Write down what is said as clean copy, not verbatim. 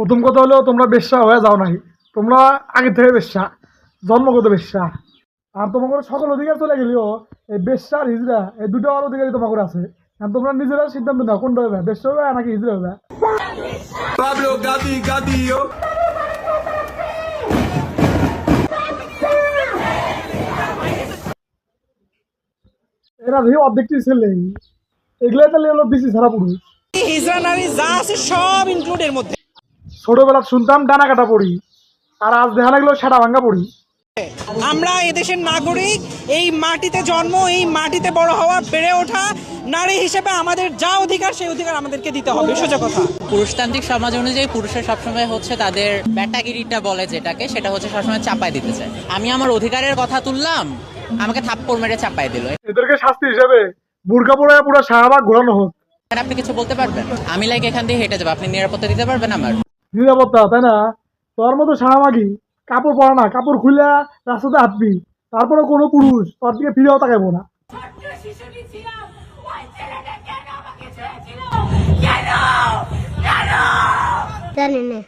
প্রথম কথা হলো তোমরা বেশ্যা হয়ে যাও নাই, তোমরা আগে থেকে বেশ্যা, জন্মগত বেশ্যা। আর তোমাদের সকল অধিকার চলে গেলেও এই বেশ্যা আর হিজড়া এই দুটো আর অধিকারই তোমাদের আছে। আর তোমরা নিজেরা সিদ্ধান্ত নাও কোনটা হবে, বেশ্যা হবে নাকি হিজড়া হবে। Pablo Gadi Gadio. এরা দেখি অর্ধেকটি ছেলে, এগুলাই তাহলে হলো বেশি ছাড়া পুরুষ। হিজড়া নারী যা আছে সব ইনক্লুড এর মধ্যে। ছোটবেলা শুনতাম ডানা কাটা পড়ি, আর আজ দেখা লাগলো সেটা ভাঙ্গা পড়ি। আমরা এদেশের নাগরিক, এই মাটিতে জন্ম, এই মাটিতে বড় হওয়া, বেড়ে ওঠা, নারী হিসেবে আমাদের যা অধিকার সেই অধিকার আমাদেরকে দিতে হবে, সোজা কথা। পুরুষতান্ত্রিক সমাজ অনুযায়ী পুরুষরা সবসময় হচ্ছে তাদের ব্যাটাগিরিটা বলে যেটাকে, সেটা হচ্ছে সবসময় চাপায় দিতে চায়। আমি আমার অধিকারের কথা তুললাম, আমাকে থাপ্পড় মেরে চাপায় দিল। এদেরকে শাস্তি হিসেবে বুরকা পরে পুরো শাহবাগ ঘোরানো হোক। আপনি কিছু বলতে পারবেন? আমি লাইক এখান দিয়ে হেঁটে যাবো, আপনি নিরাপত্তা দিতে পারবেন আমার? নিরাপত্তা তাই না? তোর মতো শাহবাগি কাপড় পরা না, কাপড় খুলে রাস্তাতে হাঁটবি, তারপরে কোনো পুরুষ তোর দিকে ফিরেও তাকাইবো না। জানি না।